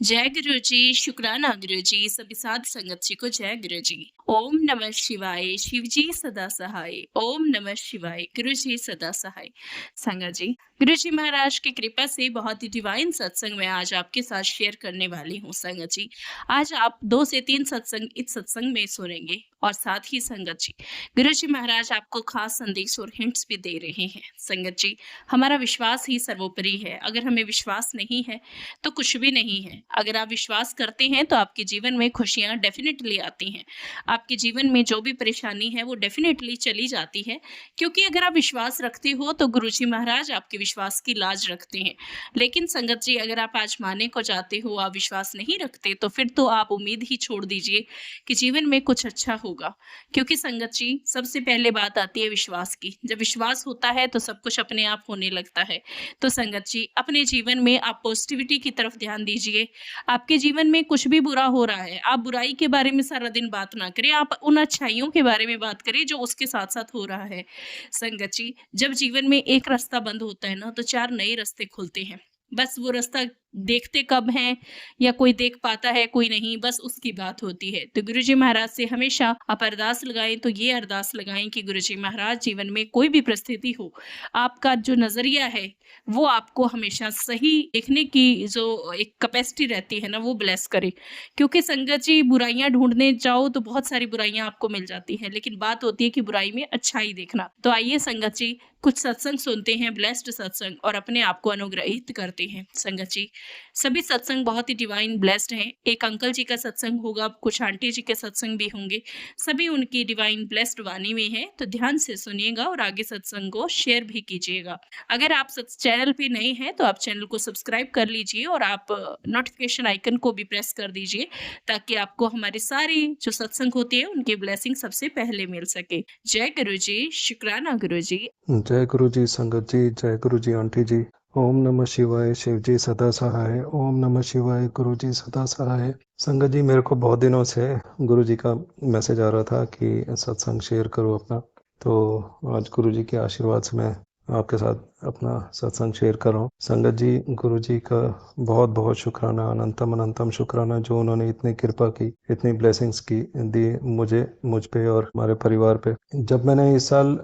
जय गुरु जी, शुक्राना गुरु जी, सभी साध संगत जी को जय गुरु जी। ओम नमः शिवाय, शिव जी सदा सहाय। ओम नमः शिवाय, गुरु जी सदा सहाय। संगत जी, गुरु जी महाराज की कृपा से बहुत ही डिवाइन सत्संग मैं आज आपके साथ शेयर करने वाली हूँ संगत जी। आज आप 2 से 3 सत्संग इस सत्संग में सुनेंगे और साथ ही संगत जी, गुरु जी महाराज आपको खास संदेश और हिंट्स भी दे रहे हैं। संगत जी, हमारा विश्वास ही सर्वोपरि है। अगर हमें विश्वास नहीं है तो कुछ भी नहीं है। अगर आप विश्वास करते हैं तो आपके जीवन में खुशियाँ डेफ़िनेटली आती हैं। आपके जीवन में जो भी परेशानी है वो डेफ़िनेटली चली जाती है, क्योंकि अगर आप विश्वास रखते हो तो गुरुजी महाराज आपके विश्वास की लाज रखते हैं। लेकिन संगत जी, अगर आप आज़माने को जाते हो, आप विश्वास नहीं रखते, तो फिर तो आप उम्मीद ही छोड़ दीजिए कि जीवन में कुछ अच्छा होगा। क्योंकि संगत जी, सबसे पहले बात आती है विश्वास की। जब विश्वास होता है तो सब कुछ अपने आप होने लगता है। तो संगत जी, अपने जीवन में आप पॉजिटिविटी की तरफ ध्यान दीजिए। आपके जीवन में कुछ भी बुरा हो रहा है, आप बुराई के बारे में सारा दिन बात ना करें, आप उन अच्छाइयों के बारे में बात करें जो उसके साथ-साथ हो रहा है। संगत जी, जब जीवन में एक रास्ता बंद होता है ना, तो 4 नए रास्ते खुलते हैं। बस वो रास्ता देखते कब हैं या कोई देख पाता है, कोई नहीं, बस उसकी बात होती है। तो गुरुजी महाराज से हमेशा आप अरदास लगाएँ, तो ये अरदास लगाएँ कि गुरुजी महाराज, जीवन में कोई भी परिस्थिति हो, आपका जो नज़रिया है वो आपको हमेशा सही देखने की जो एक कैपेसिटी रहती है ना, वो ब्लेस करे। क्योंकि संगत जी, बुराइयाँ ढूँढने जाओ तो बहुत सारी बुराइयाँ आपको मिल जाती हैं, लेकिन बात होती है कि बुराई में अच्छाई देखना। तो आइए संगत जी, कुछ सत्संग सुनते हैं, ब्लेस्ड सत्संग, और अपने आप को अनुग्रहित करते हैं। संगत जी, सभी सत्संग बहुत ही डिवाइन ब्लेस्ड हैं। एक अंकल जी का सत्संग होगा, कुछ आंटी जी के सत्संग भी होंगे। सभी उनकी डिवाइन ब्लेस्ड वाणी में हैं, तो ध्यान से सुनिएगा और आगे सत्संग को शेयर भी कीजिएगा। अगर आप चैनल पे नए हैं तो आप चैनल को सब्सक्राइब कर लीजिए और आप नोटिफिकेशन आइकन को भी प्रेस कर दीजिए, ताकि आपको हमारे सारे जो सत्संग होते हैं उनकी ब्लेसिंग सबसे पहले मिल सके। जय गुरु जी, शुक्राना गुरु जी। जय गुरु जी संगत जी, जय गुरु जी आंटी जी। ओम नमः शिवाय, शिव जी सदा सहाय। ओम नमः शिवाय, गुरु जी सदा सहाय। संगत जी, मेरे को बहुत दिनों से गुरु जी का मैसेज आ रहा था कि सत्संग शेयर करो अपना। तो आज गुरु जी के आशीर्वाद से मैं आपके साथ अपना सत्संग शेयर कर रहा हूँ। संगत जी, गुरु जी का बहुत बहुत शुक्राना, अनंतम अनंतम शुक्राना, जो उन्होंने इतनी कृपा की, इतनी ब्लेसिंग्स की दी मुझे, मुझ पे और हमारे परिवार पे। जब मैंने इस साल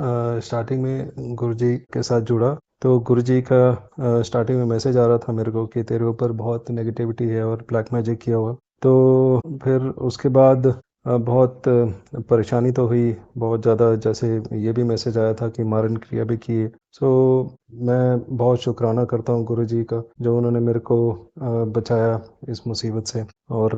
स्टार्टिंग में गुरु जी के साथ जुड़ा, तो गुरु जी का स्टार्टिंग में मैसेज आ रहा था मेरे को कि तेरे ऊपर बहुत नेगेटिविटी है और ब्लैक मैजिक किया हुआ। तो फिर उसके बाद बहुत परेशानी तो हुई बहुत ज़्यादा। जैसे ये भी मैसेज आया था कि मारन क्रिया भी की है। सो मैं बहुत शुक्राना करता हूँ गुरु जी का, जो उन्होंने मेरे को बचाया इस मुसीबत से। और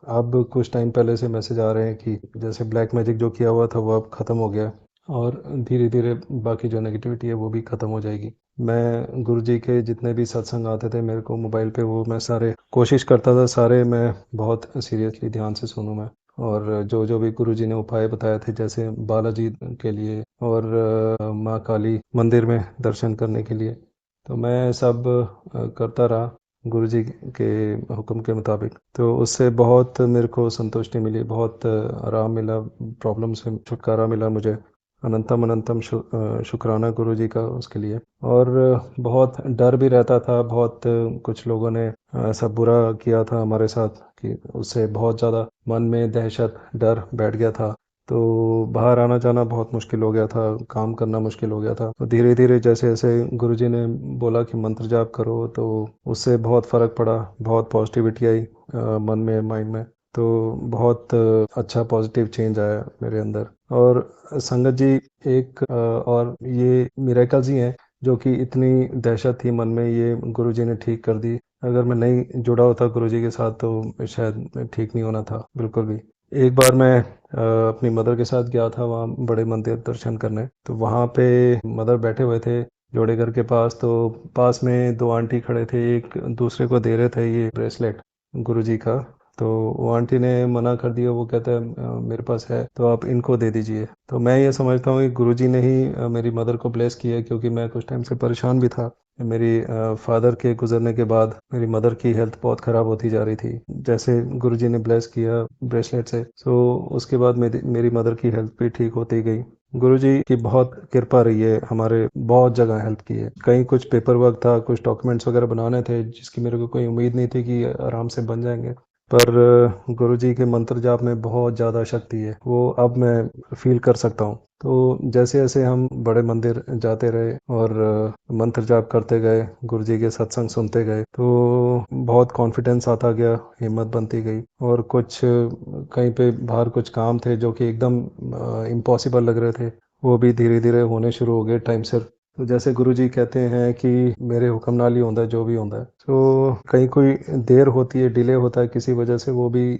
अब कुछ टाइम पहले से मैसेज आ रहे हैं कि जैसे ब्लैक मैजिक जो किया हुआ था वो अब ख़त्म हो गया और धीरे धीरे बाकी जो नेगेटिविटी है वो भी ख़त्म हो जाएगी। मैं गुरु जी के जितने भी सत्संग आते थे मेरे को मोबाइल पे, वो मैं सारे कोशिश करता था, सारे मैं बहुत सीरियसली ध्यान से सुनूं मैं। और जो जो भी गुरु जी ने उपाय बताए थे, जैसे बालाजी के लिए और माँ काली मंदिर में दर्शन करने के लिए, तो मैं सब करता रहा गुरु जी के हुक्म के मुताबिक। तो उससे बहुत मेरे को संतुष्टि मिली, बहुत आराम मिला, प्रॉब्लम से छुटकारा मिला मुझे। अनंतम अनंतम शुक्राना गुरु जी का उसके लिए। और बहुत डर भी रहता था, बहुत कुछ लोगों ने ऐसा बुरा किया था हमारे साथ कि उससे बहुत ज़्यादा मन में दहशत, डर बैठ गया था। तो बाहर आना जाना बहुत मुश्किल हो गया था, काम करना मुश्किल हो गया था। तो धीरे धीरे जैसे जैसे गुरुजी ने बोला कि मंत्र जाप करो, तो उससे बहुत फ़र्क पड़ा, बहुत पॉजिटिविटी आई मन में, माइंड में। तो बहुत अच्छा पॉजिटिव चेंज आया मेरे अंदर। और संगत जी, एक और ये मिरेकल्स ही हैं जो कि इतनी दहशत थी मन में, ये गुरुजी ने ठीक कर दी। अगर मैं नहीं जुड़ा होता गुरुजी के साथ तो शायद ठीक नहीं होना था बिल्कुल भी। एक बार मैं अपनी मदर के साथ गया था वहाँ बड़े मंदिर दर्शन करने। तो वहाँ पे मदर बैठे हुए थे जोड़े घर के पास। तो पास में दो आंटी खड़े थे, एक दूसरे को दे रहे थे ये ब्रेसलेट गुरुजी का। तो वो आंटी ने मना कर दिया, वो कहता है मेरे पास है तो आप इनको दे दीजिए। तो मैं ये समझता हूँ कि गुरुजी ने ही मेरी मदर को ब्लेस किया, क्योंकि मैं कुछ टाइम से परेशान भी था। मेरी फादर के गुजरने के बाद मेरी मदर की हेल्थ बहुत ख़राब होती जा रही थी। जैसे गुरुजी ने ब्लेस किया ब्रेसलेट से, सो उसके बाद मेरी मदर की हेल्थ भी ठीक होती गई। गुरुजी की बहुत कृपा रही है, हमारे बहुत जगह हेल्प की है। कहीं कुछ पेपर वर्क था, कुछ डॉक्यूमेंट्स वगैरह बनाने थे जिसकी मेरे को कोई उम्मीद नहीं थी कि आराम से बन जाएंगे, पर गुरुजी के मंत्र जाप में बहुत ज़्यादा शक्ति है, वो अब मैं फील कर सकता हूँ। तो जैसे जैसे हम बड़े मंदिर जाते रहे और मंत्र जाप करते गए, गुरुजी के सत्संग सुनते गए, तो बहुत कॉन्फिडेंस आता गया, हिम्मत बनती गई। और कुछ कहीं पे बाहर कुछ काम थे जो कि एकदम इम्पॉसिबल लग रहे थे, वो भी धीरे धीरे होने शुरू हो गए टाइम सिर। तो जैसे गुरुजी कहते हैं कि मेरे हुक्म नाल ही होता है जो भी होता है, तो कहीं कोई देर होती है, डिले होता है किसी वजह से, वो भी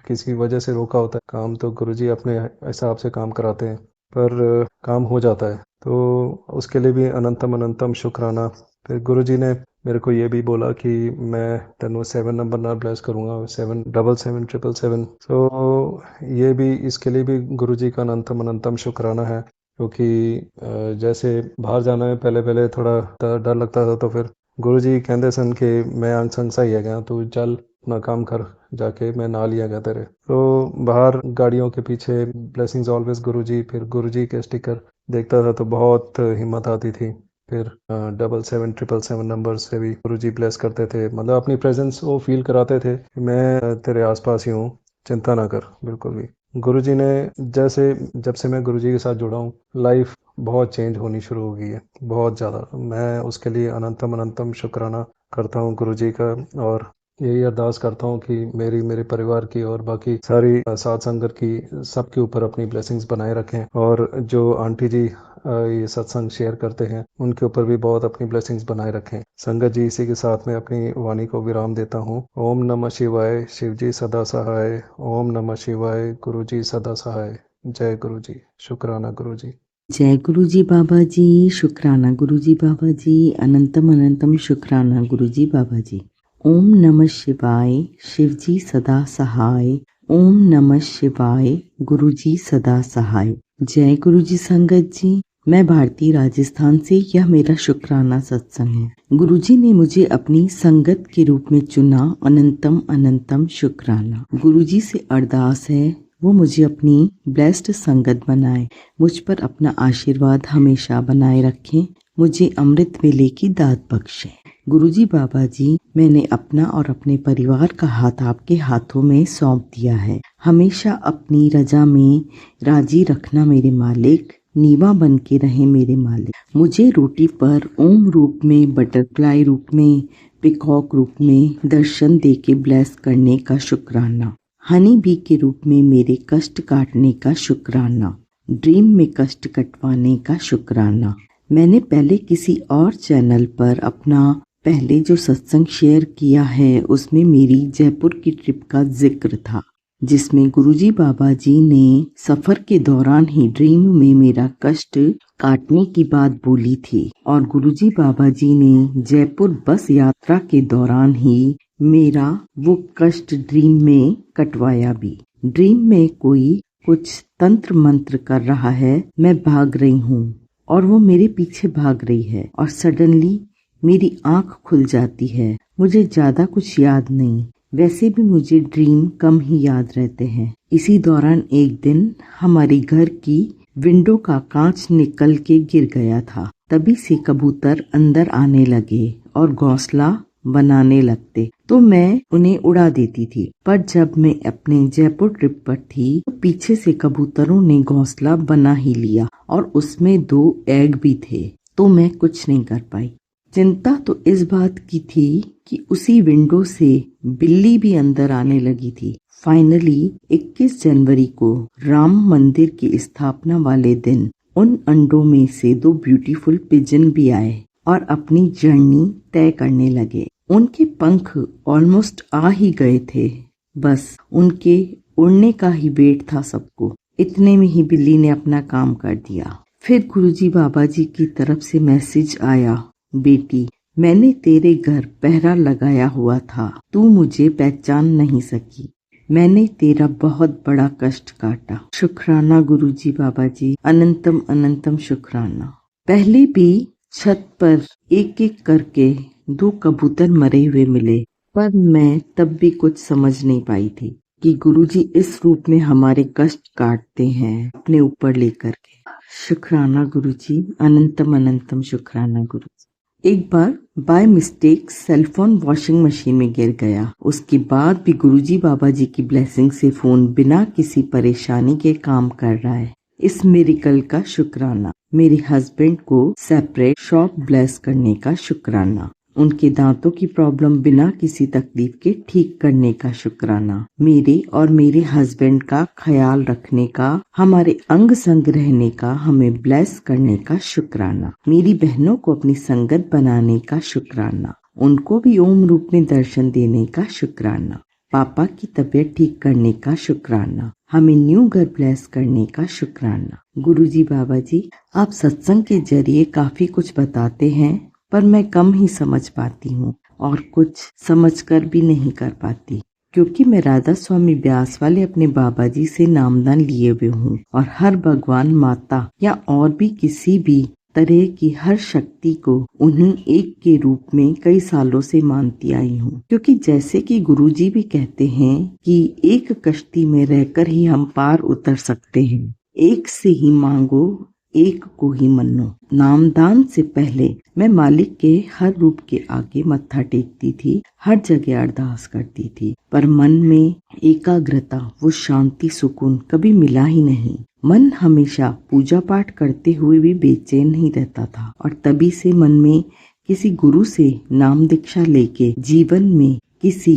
किसी वजह से रोका होता है काम, तो गुरुजी अपने हिसाब से काम कराते हैं, पर काम हो जाता है। तो उसके लिए भी अनंतम अनंतम शुक्राना। फिर गुरुजी ने मेरे को ये भी बोला कि मैं तेनों 7 नंबर नाल ब्लेस करूँगा, 7777777। तो ये भी, इसके लिए भी गुरुजी का अनंतम अनंतम शुक्राना है, क्योंकि जैसे बाहर जाना में पहले पहले थोड़ा डर लगता था, तो फिर गुरुजी कहते सन कि मैं अंग संग सही है गया, तू चल अपना काम कर जाके, मैं ना लिया गया तेरे। तो बाहर गाड़ियों के पीछे ब्लेसिंग्स ऑलवेज गुरुजी, फिर गुरुजी के स्टिकर देखता था तो बहुत हिम्मत आती थी। फिर 77777 नंबर से भी गुरुजी ब्लेस करते थे, मतलब अपनी प्रेजेंस वो फील कराते थे कि मैं तेरे आसपास ही हूँ, चिंता ना कर बिल्कुल भी। गुरुजी ने, जैसे जब से मैं गुरुजी के साथ जुड़ा हूँ, लाइफ बहुत चेंज होनी शुरू हो गई है, बहुत ज़्यादा। मैं उसके लिए अनंतम अनंतम शुक्राना करता हूँ गुरुजी का, और यही अरदास करता हूँ कि मेरे परिवार की और बाकी सारी साथ संगत की, सबके ऊपर अपनी ब्लेसिंग्स बनाए रखें। और जो आंटी जी ये सत्संग शेयर करते हैं, उनके ऊपर भी बहुत अपनी ब्लेसिंग्स बनाए रखें। संगत जी, इसी के साथ में अपनी वाणी को विराम देता हूँ। ओम नमः शिवाय, शिव जी सदा सहाय। ओम नमः शिवाय, गुरु जी सदा सहाय। जय गुरु जी। शुक्राना गुरु जी। जय गुरु जी बाबा जी, शुक्राना गुरु जी बाबा जी, अनंतम अनंतम शुक्राना गुरु जी बाबा जी। ओम नमः शिवाय, शिव जी सदा सहाय। ओम नमः शिवाय, गुरु जी सदा सहाय। जय गुरु जी संगत जी। मैं भारतीय राजस्थान से, यह मेरा शुक्राना सत्संग है। गुरु जी ने मुझे अपनी संगत के रूप में चुना, अनंतम अनंतम शुक्राना। गुरु जी से अरदास है वो मुझे अपनी ब्लेस्ड संगत बनाए, मुझ पर अपना आशीर्वाद हमेशा बनाए रखें, मुझे अमृत वेले की दात बख्शे। गुरुजी बाबा जी, मैंने अपना और अपने परिवार का हाथ आपके हाथों में सौंप दिया है। हमेशा अपनी रजा में राजी रखना मेरे मालिक, नीवा बन के रहे मेरे मालिक। मुझे रोटी पर ओम रूप में, बटरफ्लाई रूप में, पिकॉक रूप में दर्शन दे के ब्लेस करने का शुक्राना। हनी बी के रूप में मेरे कष्ट काटने का शुक्राना। ड्रीम में कष्ट कटवाने का शुक्राना। मैंने पहले किसी और चैनल पर अपना पहले जो सत्संग शेयर किया है, उसमें मेरी जयपुर की ट्रिप का जिक्र था, जिसमें गुरुजी बाबा जी ने सफर के दौरान ही ड्रीम में मेरा कष्ट काटने की बात बोली थी, और गुरुजी बाबा जी ने जयपुर बस यात्रा के दौरान ही मेरा वो कष्ट ड्रीम में कटवाया भी। ड्रीम में कोई कुछ तंत्र मंत्र कर रहा है, मैं भाग रही हूँ और वो मेरे पीछे भाग रही है, और सडनली मेरी आंख खुल जाती है। मुझे ज्यादा कुछ याद नहीं, वैसे भी मुझे ड्रीम कम ही याद रहते हैं। इसी दौरान एक दिन हमारे घर की विंडो का कांच निकल के गिर गया था। तभी से कबूतर अंदर आने लगे और घोंसला बनाने लगते, तो मैं उन्हें उड़ा देती थी। पर जब मैं अपने जयपुर ट्रिप पर थी, तो पीछे से कबूतरों ने घोंसला बना ही लिया, और उसमें 2 एग भी थे, तो मैं कुछ नहीं कर पाई। चिंता तो इस बात की थी कि उसी विंडो से बिल्ली भी अंदर आने लगी थी। फाइनली 21 जनवरी को राम मंदिर की स्थापना वाले दिन उन अंडों में से 2 ब्यूटीफुल पिजन भी आए और अपनी जर्नी तय करने लगे। उनके पंख ऑलमोस्ट आ ही गए थे, बस उनके उड़ने का ही वेट था सबको। इतने में ही बिल्ली ने अपना काम कर दिया। फिर गुरुजी बाबा जी की तरफ से मैसेज आया, बेटी मैंने तेरे घर पहरा लगाया हुआ था, तू मुझे पहचान नहीं सकी, मैंने तेरा बहुत बड़ा कष्ट काटा। शुक्राना गुरुजी बाबा जी, अनंतम अनंतम शुक्राना। पहले भी छत पर एक एक करके 2 कबूतर मरे हुए मिले, पर मैं तब भी कुछ समझ नहीं पाई थी कि गुरुजी इस रूप में हमारे कष्ट काटते हैं अपने ऊपर लेकर के। शुक्राना गुरुजी, अनंतम अनंतम शुक्राना गुरुजी। एक बार by mistake cellphone washing machine में गिर गया। उसके बाद भी गुरुजी बाबा जी की ब्लेसिंग से फोन बिना किसी परेशानी के काम कर रहा है। इस मिरेकल का शुक्राना। मेरे हस्बैंड को सेपरेट शॉप ब्लेस करने का शुक्राना। उनके दांतों की प्रॉब्लम बिना किसी तकलीफ के ठीक करने का शुक्राना। मेरे और मेरे हस्बैंड का ख्याल रखने का, हमारे अंग संग रहने का, हमें ब्लेस करने का शुक्राना। मेरी बहनों को अपनी संगत बनाने का शुक्राना। उनको भी ओम रूप में दर्शन देने का शुक्राना। पापा की तबीयत ठीक करने का शुक्राना। हमें न्यू घर ब्लेस करने का शुक्राना। गुरुजी बाबा जी, आप सत्संग के जरिए काफी कुछ बताते हैं, पर मैं कम ही समझ पाती हूँ और कुछ समझकर भी नहीं कर पाती, क्योंकि मैं राधा स्वामी ब्यास वाले अपने बाबा जी से नामदान लिए हुए हूँ और हर भगवान, माता या और भी किसी भी तरह की हर शक्ति को उन्हीं एक के रूप में कई सालों से मानती आई हूँ। क्योंकि जैसे कि गुरुजी भी कहते हैं कि एक कश्ती में रहकर ही हम पार उतर सकते हैं। एक से ही मांगो, एक को ही मनो। नामदान से पहले मैं मालिक के हर रूप के आगे मत्था टेकती थी, हर जगह अरदास करती थी, पर मन में एकाग्रता, वो शांति, सुकून कभी मिला ही नहीं। मन हमेशा पूजा पाठ करते हुए भी बेचैन ही रहता था और तभी से मन में किसी गुरु से नाम दीक्षा लेके जीवन में किसी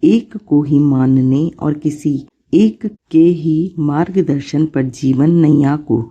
एक को ही मानने और किसी एक के ही मार्गदर्शन पर जीवन नैया को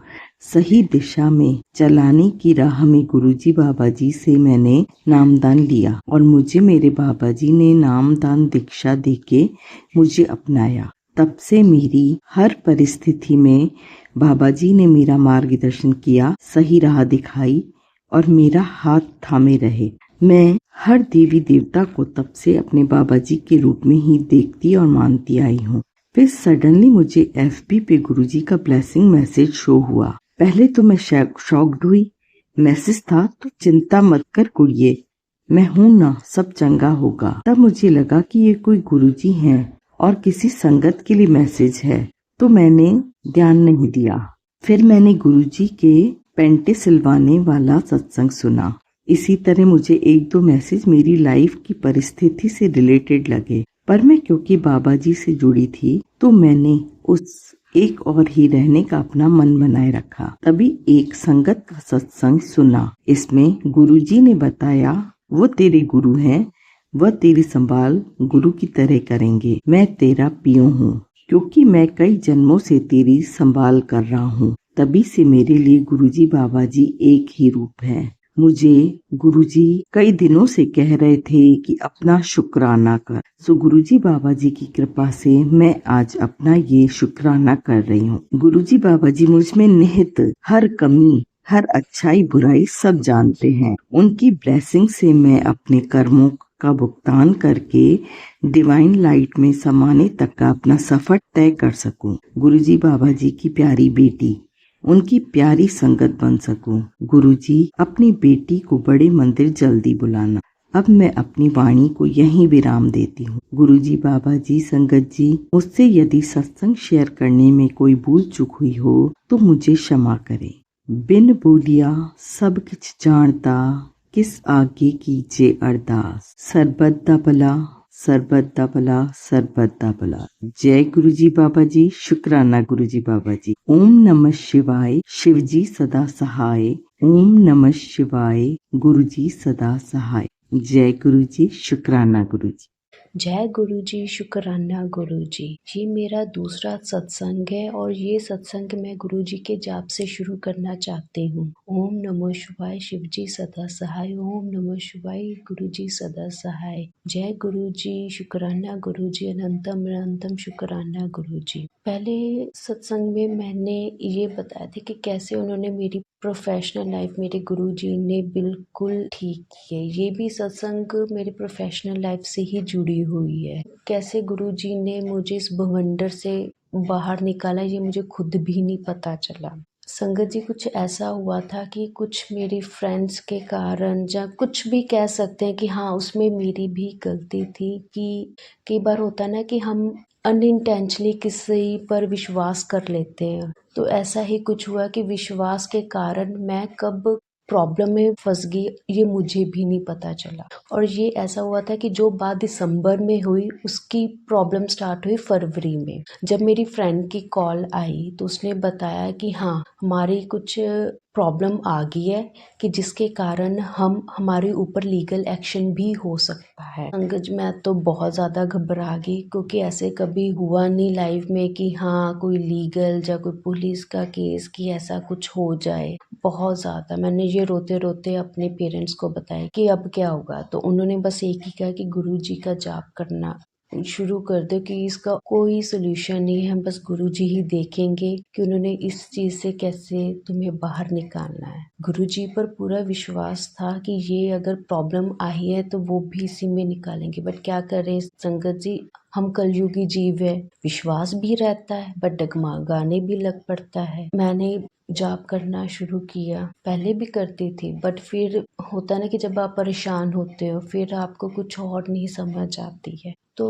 सही दिशा में चलाने की राह में गुरुजी बाबा जी से मैंने नामदान लिया और मुझे मेरे बाबा जी ने नामदान दीक्षा देके मुझे अपनाया। तब से मेरी हर परिस्थिति में बाबा जी ने मेरा मार्गदर्शन किया, सही राह दिखाई और मेरा हाथ थामे रहे। मैं हर देवी देवता को तब से अपने बाबा जी के रूप में ही देखती और मानती आई हूँ। फिर सडनली मुझे FB पे गुरुजी का ब्लेसिंग मैसेज शो हुआ। पहले तो मैं शॉक्ड हुई। मैसेज था तो चिंता मत कर कुड़िए, मैं हूं ना, सब चंगा होगा। तब मुझे लगा कि ये कोई गुरुजी हैं और किसी संगत के लिए मैसेज है, तो मैंने ध्यान नहीं दिया। फिर मैंने गुरुजी के पेंटे सिलवाने वाला सत्संग सुना। इसी तरह मुझे एक दो मैसेज मेरी लाइफ की परिस्थिति से रिलेटेड लगे, पर मैं क्योंकि बाबा जी से जुड़ी थी तो मैंने उस एक और ही रहने का अपना मन बनाए रखा। तभी एक संगत का सत्संग सुना। इसमें गुरुजी ने बताया वो तेरे गुरु हैं, वह तेरी संभाल गुरु की तरह करेंगे। मैं तेरा पियो हूँ क्योंकि मैं कई जन्मों से तेरी संभाल कर रहा हूँ। तभी से मेरे लिए गुरुजी बाबा जी एक ही रूप है। मुझे गुरुजी कई दिनों से कह रहे थे कि अपना शुक्राना कर। सो गुरुजी बाबा जी की कृपा से मैं आज अपना ये शुक्राना कर रही हूँ। गुरुजी बाबा जी मुझ में निहित हर कमी, हर अच्छाई बुराई सब जानते हैं। उनकी ब्लेसिंग से मैं अपने कर्मों का भुगतान करके डिवाइन लाइट में समाने तक का अपना सफर तय कर सकूं। गुरुजी बाबा जी की प्यारी बेटी, उनकी प्यारी संगत बन सकूं। गुरुजी अपनी बेटी को बड़े मंदिर जल्दी बुलाना। अब मैं अपनी वाणी को यहीं विराम देती हूँ। गुरुजी बाबा जी, संगत जी, मुझसे यदि सत्संग शेयर करने में कोई भूल चूक हुई हो तो मुझे क्षमा करें। बिन बोलिया सब किछ जानता, किस आगे कीजे अरदास। सरबत दा भला, सरबत दा भला, सरबत दा भला। जय गुरुजी बाबा जी। शुक्राना गुरुजी बाबा जी। ओम नमः शिवाय, शिवजी सदा सहाय। ओम नमः शिवाय, गुरुजी सदा सहाय। जय गुरुजी। शुक्राना गुरुजी। जय गुरु जी, शुक्राना गुरु जी। ये मेरा दूसरा सत्संग है और ये सत्संग मैं गुरु जी के जाप से शुरू करना चाहती हूँ। ओम नमो शिवाय, शिव जी सदा सहाय। ओम नमो शिवाय, गुरु जी सदा सहाय। जय गुरु जी, शुक्राना गुरु जी, अनंतम अनंतम शुक्राना गुरु जी। पहले सत्संग में मैंने ये बताया था कि कैसे उन्होंने मेरी प्रोफेशनल लाइफ मेरे गुरुजी ने बिल्कुल ठीक की है। ये भी सत्संग मेरी प्रोफेशनल लाइफ से ही जुड़ी हुई है। कैसे गुरुजी ने मुझे इस भवंडर से बाहर निकाला, ये मुझे खुद भी नहीं पता चला। संगत जी कुछ ऐसा हुआ था कि कुछ मेरी फ्रेंड्स के कारण या कुछ भी कह सकते हैं कि हाँ उसमें मेरी भी गलती थी कि कई बार होता है ना कि हम अनइंटेंशनली किसी पर विश्वास कर लेते हैं। तो ऐसा ही कुछ हुआ कि विश्वास के कारण मैं कब प्रॉब्लम में फंस गई ये मुझे भी नहीं पता चला। और ये ऐसा हुआ था कि जो बात दिसंबर में हुई उसकी प्रॉब्लम स्टार्ट हुई फरवरी में। जब मेरी फ्रेंड की कॉल आई तो उसने बताया कि हाँ हमारी कुछ प्रॉब्लम आ गई है कि जिसके कारण हमारे ऊपर लीगल एक्शन भी हो सकता है। अंगज मैं तो बहुत ज़्यादा घबरा गई क्योंकि ऐसे कभी हुआ नहीं लाइफ में कि हाँ कोई लीगल या कोई पुलिस का केस कि ऐसा कुछ हो जाए। बहुत ज़्यादा मैंने ये रोते रोते अपने पेरेंट्स को बताया कि अब क्या होगा। तो उन्होंने बस एक ही कहा कि गुरुजी का जाप करना शुरू कर दो कि इसका कोई सोल्यूशन नहीं है, बस गुरुजी ही देखेंगे कि उन्होंने इस चीज़ से कैसे तुम्हें बाहर निकालना है। गुरुजी पर पूरा विश्वास था कि ये अगर प्रॉब्लम आई है तो वो भी इसी में निकालेंगे। बट क्या करें संगत जी, हम कलयुगी जीव है, विश्वास भी रहता है बट डगमगाने भी लग पड़ता है। मैंने जाप करना शुरू किया, पहले भी करती थी बट फिर होता ना कि जब आप परेशान होते हो फिर आपको कुछ और नहीं समझ आती है। तो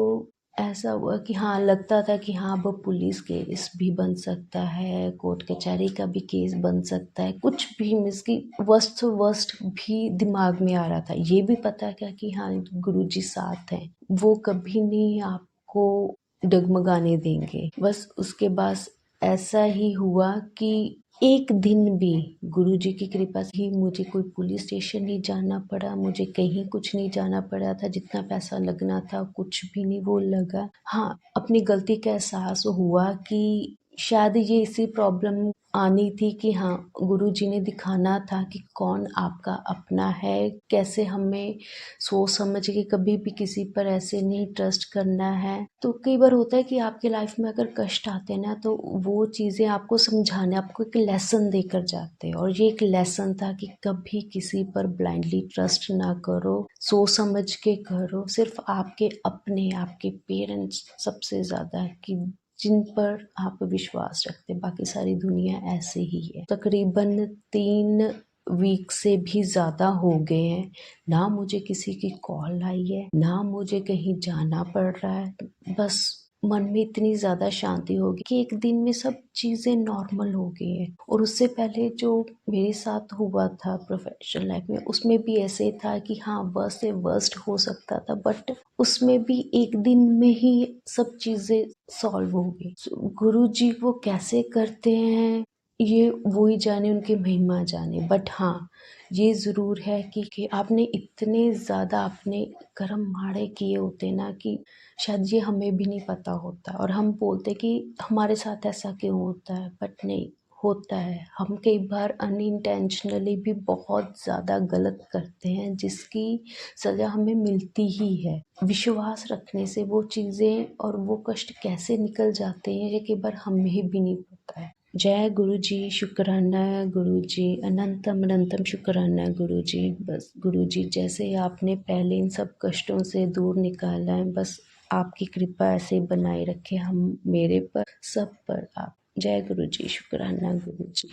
ऐसा हुआ कि हाँ लगता था कि हाँ अब पुलिस केस भी बन सकता है, कोर्ट कचहरी का भी केस बन सकता है, कुछ भी मीन्स की वर्स्ट से वर्स्ट भी दिमाग में आ रहा था। ये भी पता क्या कि हाँ गुरुजी साथ हैं, वो कभी नहीं आपको डगमगाने देंगे। बस उसके बाद ऐसा ही हुआ कि एक दिन भी गुरुजी की कृपा से ही मुझे कोई पुलिस स्टेशन नहीं जाना पड़ा, मुझे कहीं कुछ नहीं जाना पड़ा था। जितना पैसा लगना था कुछ भी नहीं वो लगा। हाँ अपनी गलती का एहसास हुआ कि शायद ये इसी प्रॉब्लम आनी थी कि हाँ गुरुजी ने दिखाना था कि कौन आपका अपना है, कैसे हमें सोच समझ के कभी भी किसी पर ऐसे नहीं ट्रस्ट करना है। तो कई बार होता है कि आपके लाइफ में अगर कष्ट आते हैं ना तो वो चीज़ें आपको समझाने, आपको एक लेसन देकर जाते हैं। और ये एक लेसन था कि कभी किसी पर ब्लाइंडली ट्रस्ट ना करो, सोच समझ के करो। सिर्फ आपके अपने, आपके पेरेंट्स सबसे ज़्यादा कि जिन पर आप विश्वास रखते, बाकी सारी दुनिया ऐसे ही है। तकरीबन 3 वीक से भी ज़्यादा हो गए हैं, ना मुझे किसी की कॉल आई है, ना मुझे कहीं जाना पड़ रहा है। बस मन में इतनी ज़्यादा शांति हो गई कि एक दिन में सब चीज़ें नॉर्मल हो गई हैं। और उससे पहले जो मेरे साथ हुआ था प्रोफेशनल लाइफ में, उसमें भी ऐसे था कि हाँ वर्स्ट से वर्स्ट हो सकता था बट उसमें भी एक दिन में ही सब चीज़ें सॉल्व हो गई। गुरुजी वो कैसे करते हैं ये वो ही जाने, उनकी महिमा जाने। बट हाँ ये ज़रूर है कि आपने इतने ज़्यादा अपने कर्म माड़े किए होते ना कि शायद ये हमें भी नहीं पता होता। और हम बोलते कि हमारे साथ ऐसा क्यों होता है, बट नहीं होता है। हम कई बार अनइंटेंशनली भी बहुत ज़्यादा गलत करते हैं जिसकी सज़ा हमें मिलती ही है। विश्वास रखने से वो चीज़ें और वो कष्ट कैसे निकल जाते हैं ये कई बार हमें भी नहीं पता है। जय गुरु जी, शुक्राना गुरु जी, अनंतम अनंतम शुक्राना गुरु जी। बस गुरु जी जैसे आपने पहले इन सब कष्टों से दूर निकाला है, बस आपकी कृपा ऐसे बनाए रखे हम मेरे पर, सब पर आप। जय गुरु जी, शुक्राना गुरु जी।